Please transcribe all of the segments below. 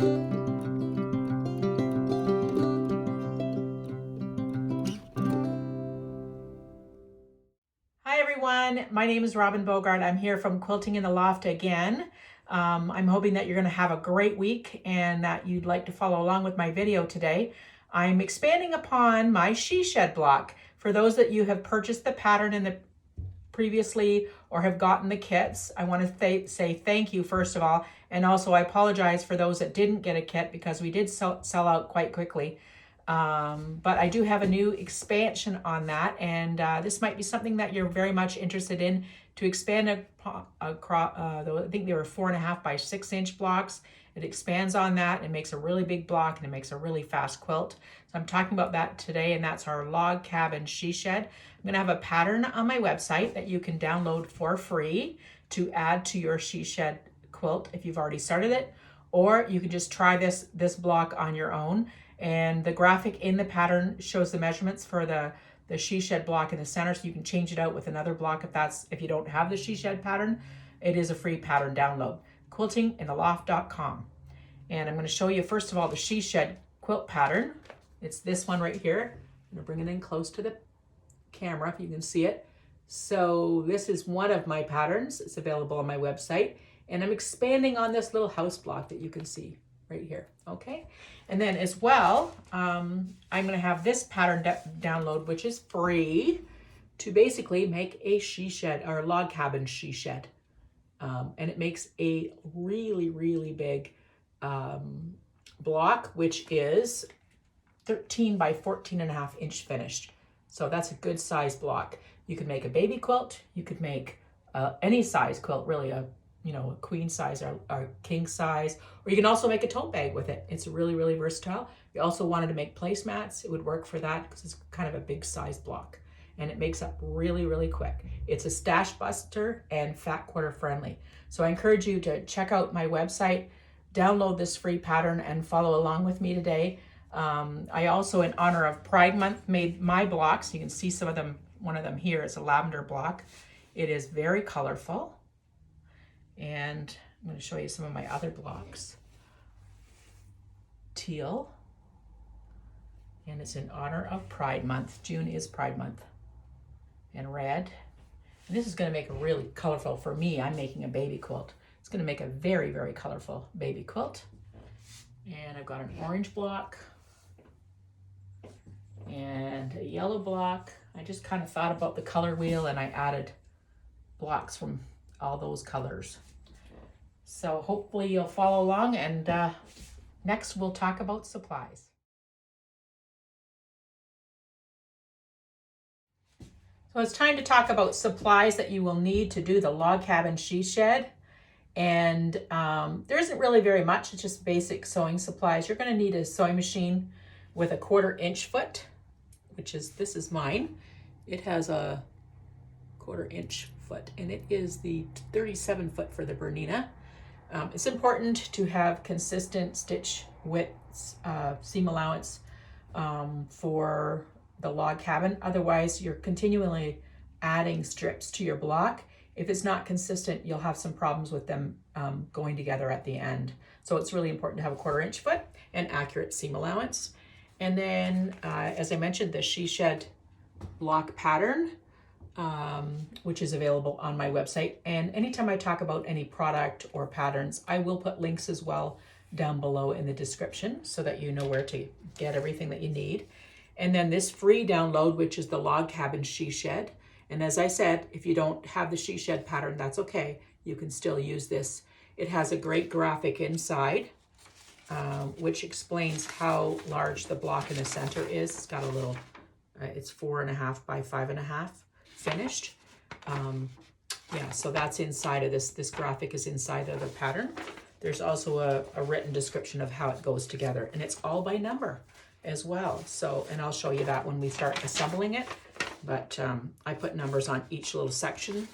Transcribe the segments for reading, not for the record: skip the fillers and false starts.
Hi everyone, my name is Robin Bogart. I'm here from Quilting in the Loft again. I'm hoping that you're going to have a great week and that you'd like to follow along with my video today. I'm expanding upon my she shed block. For those that you have purchased the pattern in the previously or have gotten the kits, I want to say thank you first of all, and also I apologize for those that didn't get a kit because we did sell out quite quickly. But I do have a new expansion on that, and this might be something that you're very much interested in, to expand across, I think they were 4.5 by 6 inch blocks. It expands on that and makes a really big block, and it makes a really fast quilt. So I'm talking about that today, and that's our log cabin she shed. I'm gonna have a pattern on my website that you can download for free to add to your she shed quilt if you've already started it, or you can just try this block on your own. And the graphic in the pattern shows the measurements for the she shed block in the center, so you can change it out with another block if you don't have the she shed pattern. It is a free pattern download. quiltingintheloft.com. And I'm going to show you first of all the she shed quilt pattern. It's this one right here. I'm going to bring it in close to the camera if you can see it. So this is one of my patterns. It's available on my website, and I'm expanding on this little house block that you can see right here. Okay, and then as well, I'm going to have this pattern download, which is free, to basically make a she shed or log cabin she shed, and it makes a really big block, which is 13 by 14.5 inch finished. So that's a good size block. You could make a baby quilt. You could make any size quilt, really, a queen size or king size, or you can also make a tote bag with it. It's really versatile. If you also wanted to make placemats, it would work for that because it's kind of a big size block, and it makes up really quick. It's a stash buster and fat quarter friendly. So I encourage you to check out my website, download this free pattern, and follow along with me today. I also, in honor of Pride Month, made my blocks. You can see some of them. One of them here is a lavender block. It is very colorful. And I'm going to show you some of my other blocks. Teal. And it's in honor of Pride Month. June is Pride Month. And red. And this is going to make a really colorful, for me, I'm making a baby quilt. It's going to make a very colorful baby quilt. And I've got an orange block. And a yellow block. I just kind of thought about the color wheel, and I added blocks from all those colors. So hopefully you'll follow along, and next we'll talk about supplies. So it's time to talk about supplies that you will need to do the log cabin she shed. And there isn't really very much. It's just basic sewing supplies. You're going to need a sewing machine with a 1/4 inch foot, this is mine. It has a 1/4 inch foot, and it is the 37 foot for the Bernina. It's important to have consistent stitch widths, seam allowance for the log cabin. Otherwise, you're continually adding strips to your block. If it's not consistent, you'll have some problems with them going together at the end. So it's really important to have a 1/4 inch foot and accurate seam allowance. And then, as I mentioned, the she shed block pattern, which is available on my website. And anytime I talk about any product or patterns, I will put links as well down below in the description so that you know where to get everything that you need. And then this free download, which is the log cabin she shed. And as I said, if you don't have the she shed pattern, that's okay. You can still use this. It has a great graphic inside, which explains how large the block in the center is. It's got a little, it's 4.5 by 5.5 finished. Yeah, so that's inside of this. This graphic is inside of the pattern. There's also a written description of how it goes together, and it's all by number as well. So, and I'll show you that when we start assembling it. But I put numbers on each little section,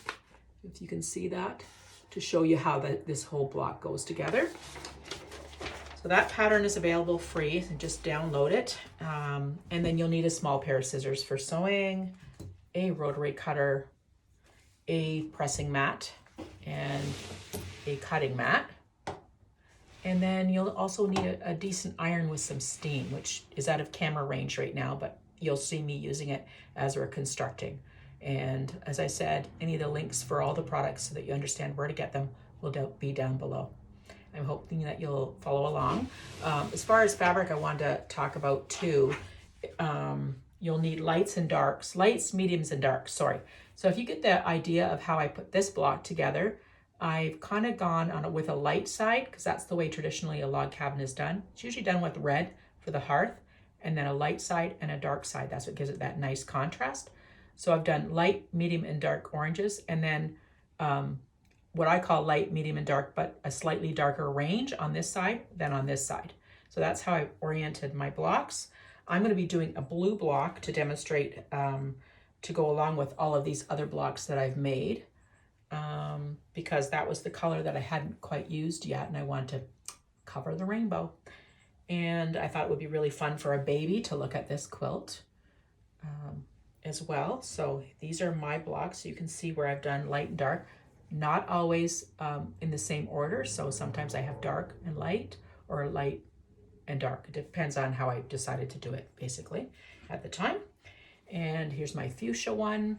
if you can see that, to show you how this whole block goes together. So that pattern is available free, and just download it. And then you'll need a small pair of scissors for sewing, a rotary cutter, a pressing mat, and a cutting mat. And then you'll also need a decent iron with some steam, which is out of camera range right now, but you'll see me using it as we're constructing. And as I said, any of the links for all the products so that you understand where to get them will be down below. I'm hoping that you'll follow along. As far as fabric, I wanted to talk about too. You'll need lights and darks, lights, mediums, and darks, sorry. So if you get the idea of how I put this block together, I've kind of gone on it with a light side because that's the way traditionally a log cabin is done. It's usually done with red for the hearth, and then a light side and a dark side. That's what gives it that nice contrast. So I've done light, medium, and dark oranges, and then what I call light, medium, and dark, but a slightly darker range on this side than on this side. So that's how I oriented my blocks. I'm going to be doing a blue block to demonstrate to go along with all of these other blocks that I've made. Because that was the color that I hadn't quite used yet, and I wanted to cover the rainbow. And I thought it would be really fun for a baby to look at this quilt as well. So these are my blocks. So you can see where I've done light and dark, not always in the same order. So sometimes I have dark and light, or light and dark. It depends on how I decided to do it, basically, at the time. And here's my fuchsia one.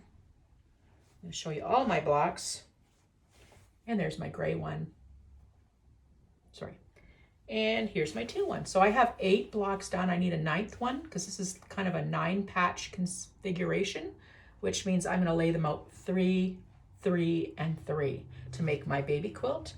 I'll show you all my blocks. And there's my gray one. Sorry. And here's my teal one. So I have 8 blocks done. I need a 9th one because this is kind of a 9-patch configuration, which means I'm going to lay them out 3, 3, and 3 to make my baby quilt.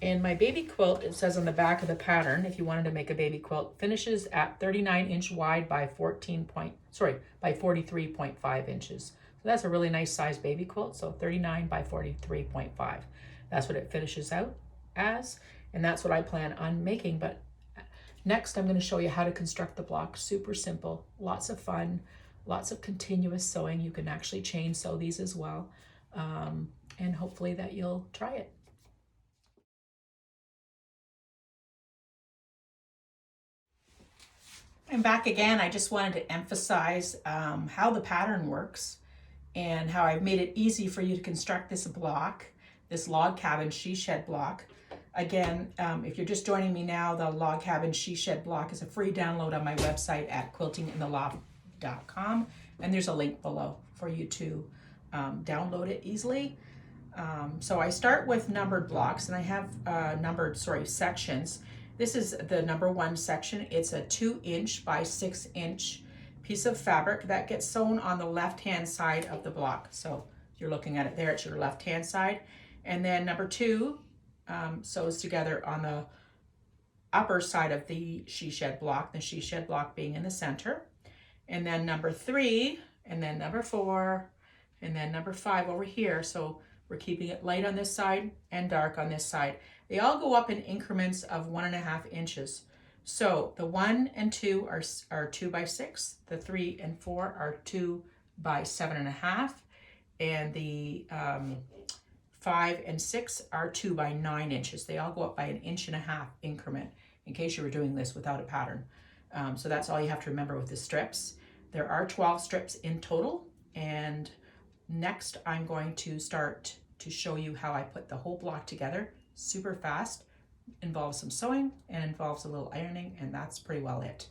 And my baby quilt, it says on the back of the pattern, if you wanted to make a baby quilt, finishes at 39 inch wide by 43.5 inches. So that's a really nice size baby quilt. So 39 by 43.5. That's what it finishes out as, and that's what I plan on making. But next I'm going to show you how to construct the block. Super simple, lots of fun, lots of continuous sewing. You can actually chain sew these as well, and hopefully that you'll try it. I'm back again. I just wanted to emphasize how the pattern works and how I've made it easy for you to construct this block, this log cabin she shed block. Again, if you're just joining me now, the log cabin she shed block is a free download on my website at quiltingintheloftwaterloo.com, and there's a link below for you to download it easily. So I start with numbered blocks, and I have numbered sections. This is the number 1 section. It's a 2-inch by 6-inch piece of fabric that gets sewn on the left-hand side of the block. So you're looking at it there, it's your left-hand side. And then number 2 sews together on the upper side of the she shed block, the she shed block being in the center. And then number 3, and then number 4, and then number 5 over here. So we're keeping it light on this side and dark on this side. They all go up in increments of 1.5 inches. So the 1 and 2 are 2 by 6. The 3 and 4 are 2 by 7.5. And the 5 and 6 are 2 by 9 inches. They all go up by 1.5 inch increment, in case you were doing this without a pattern. So that's all you have to remember with the strips. There are 12 strips in total, and next I'm going to start to show you how I put the whole block together. Super fast, involves some sewing and involves a little ironing, and that's pretty well it.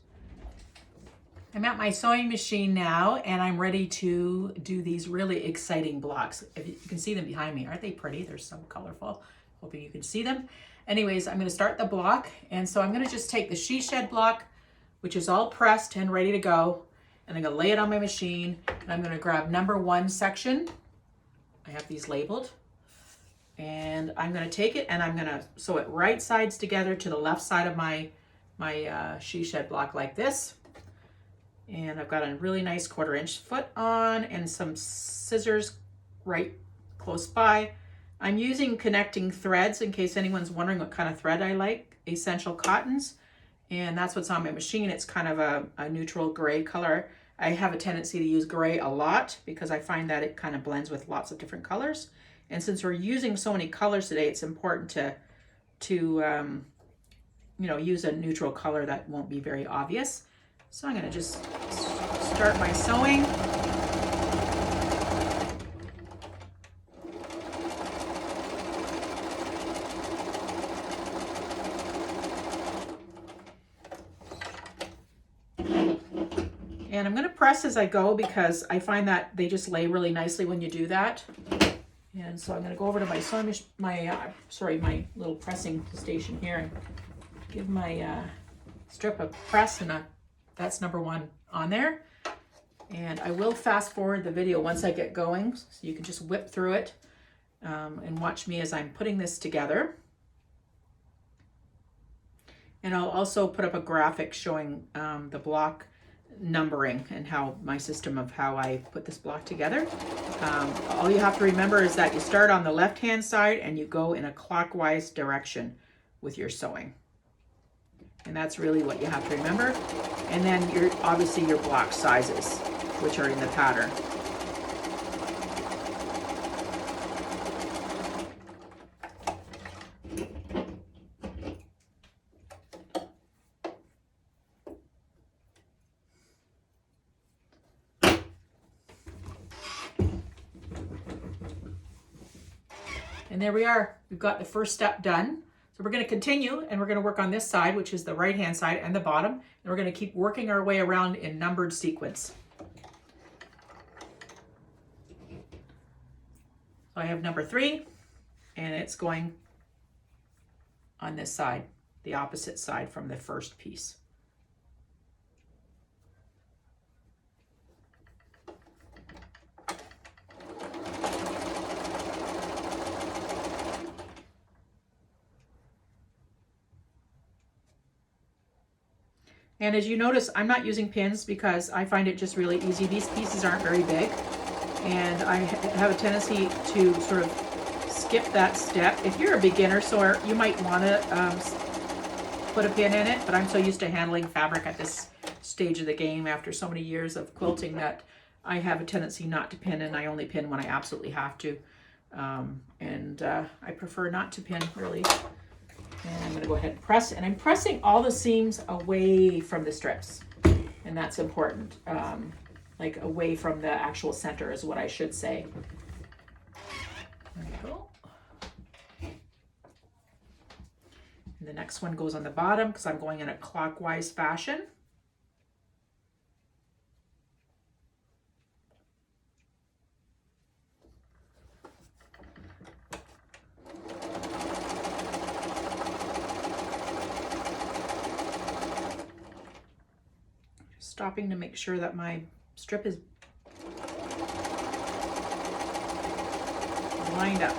I'm at my sewing machine now, and I'm ready to do these really exciting blocks. If you can see them behind me, aren't they pretty? They're so colorful. Hoping you can see them. Anyways, I'm going to start the block, and so I'm going to just take the she shed block, which is all pressed and ready to go, and I'm going to lay it on my machine, and I'm going to grab number 1 section. I have these labeled, and I'm going to take it and I'm going to sew it right sides together to the left side of my she shed block like this. And I've got a really nice 1/4 inch foot on and some scissors right close by. I'm using connecting threads in case anyone's wondering what kind of thread I like, Essential Cottons, and that's what's on my machine. It's kind of a neutral gray color. I have a tendency to use gray a lot because I find that it kind of blends with lots of different colors. And since we're using so many colors today, it's important to use a neutral color that won't be very obvious. So I'm going to just start my sewing. And I'm going to press as I go because I find that they just lay really nicely when you do that. And so I'm going to go over to my sewing my little pressing station here and give my strip a press, and that's number 1 on there. And I will fast forward the video once I get going, so you can just whip through it and watch me as I'm putting this together. And I'll also put up a graphic showing the block numbering and how my system of how I put this block together. All you have to remember is that you start on the left hand side and you go in a clockwise direction with your sewing. And that's really what you have to remember. And then obviously your block sizes, which are in the pattern. And there we are. We've got the first step done. So we're going to continue and we're going to work on this side, which is the right hand side and the bottom. And we're going to keep working our way around in numbered sequence. So I have number 3 and it's going on this side, the opposite side from the first piece. And as you notice, I'm not using pins because I find it just really easy. These pieces aren't very big, and I have a tendency to sort of skip that step. If you're a beginner sewer, you might want to put a pin in it, but I'm so used to handling fabric at this stage of the game after so many years of quilting that I have a tendency not to pin, and I only pin when I absolutely have to. I prefer not to pin, really. And I'm going to go ahead and press, and I'm pressing all the seams away from the strips, and that's important, like away from the actual center is what I should say. There we go. And the next one goes on the bottom because I'm going in a clockwise fashion. Stopping to make sure that my strip is lined up.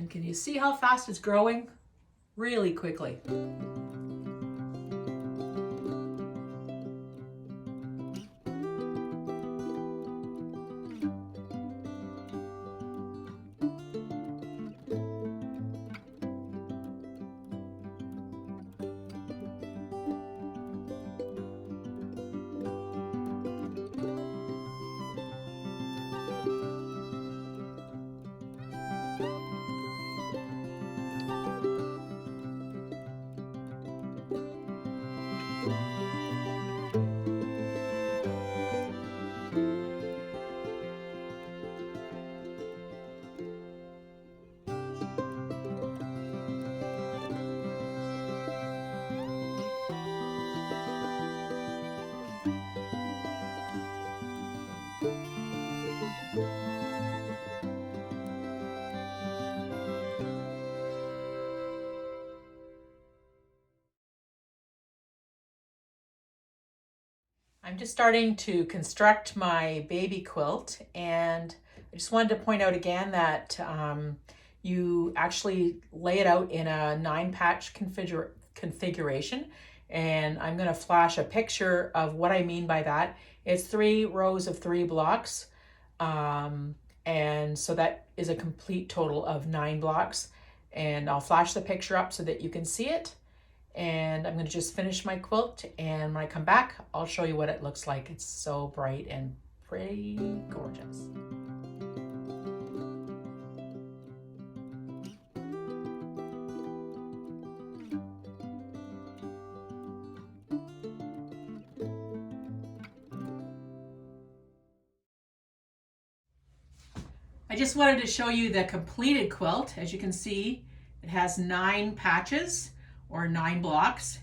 And can you see how fast it's growing? Really quickly. I'm just starting to construct my baby quilt, and I just wanted to point out again that you actually lay it out in a 9-patch configuration, and I'm going to flash a picture of what I mean by that. It's 3 rows of 3 blocks, and so that is a complete total of 9 blocks, and I'll flash the picture up so that you can see it. And I'm going to just finish my quilt, and when I come back, I'll show you what it looks like. It's so bright and pretty gorgeous. I just wanted to show you the completed quilt. As you can see, it has 9 patches or 9 blocks,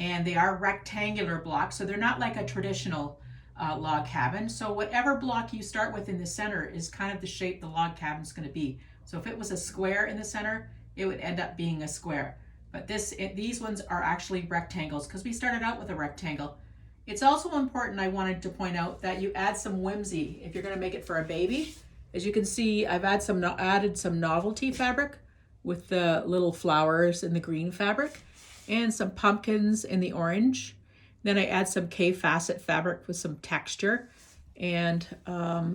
and they are rectangular blocks, so they're not like a traditional log cabin. So whatever block you start with in the center is kind of the shape the log cabin is going to be. So if it was a square in the center, it would end up being a square. But these ones are actually rectangles because we started out with a rectangle. It's also important, I wanted to point out, that you add some whimsy if you're going to make it for a baby. As you can see, I've added some novelty fabric with the little flowers in the green fabric, and some pumpkins in the orange. Then I add some K-facet fabric with some texture, and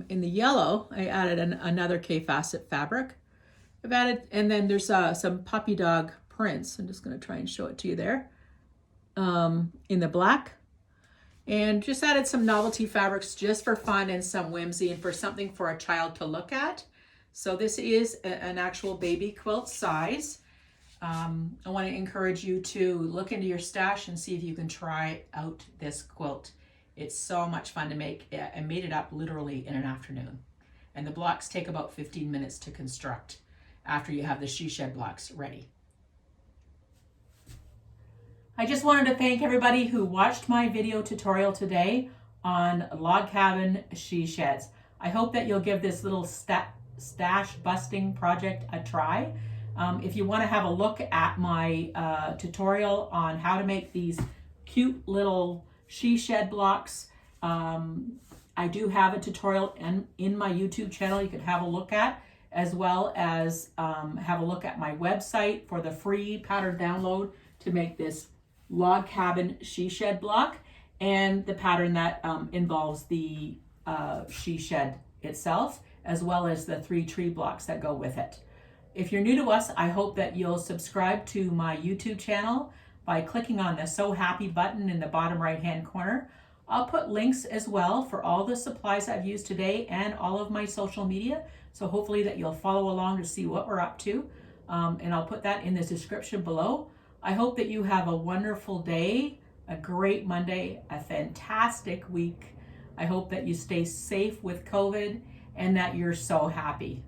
in the yellow I added another K-facet fabric. And then there's some puppy dog prints. I'm just going to try and show it to you there, in the black, and just added some novelty fabrics just for fun and some whimsy and for something for a child to look at. So this is an actual baby quilt size. I want to encourage you to look into your stash and see if you can try out this quilt. It's so much fun to make. I made it up literally in an afternoon. And the blocks take about 15 minutes to construct after you have the she shed blocks ready. I just wanted to thank everybody who watched my video tutorial today on log cabin she sheds. I hope that you'll give this little stash busting project a try. If you want to have a look at my tutorial on how to make these cute little she shed blocks, I do have a tutorial in my YouTube channel you could have a look at, as well as have a look at my website for the free pattern download to make this log cabin she shed block and the pattern that involves the she shed itself, as well as the 3 tree blocks that go with it. If you're new to us, I hope that you'll subscribe to my YouTube channel by clicking on the So Happy button in the bottom right hand corner. I'll put links as well for all the supplies I've used today and all of my social media, so hopefully that you'll follow along to see what we're up to, and I'll put that in the description below. I hope that you have a wonderful day, a great Monday, a fantastic week. I hope that you stay safe with COVID and that you're so happy.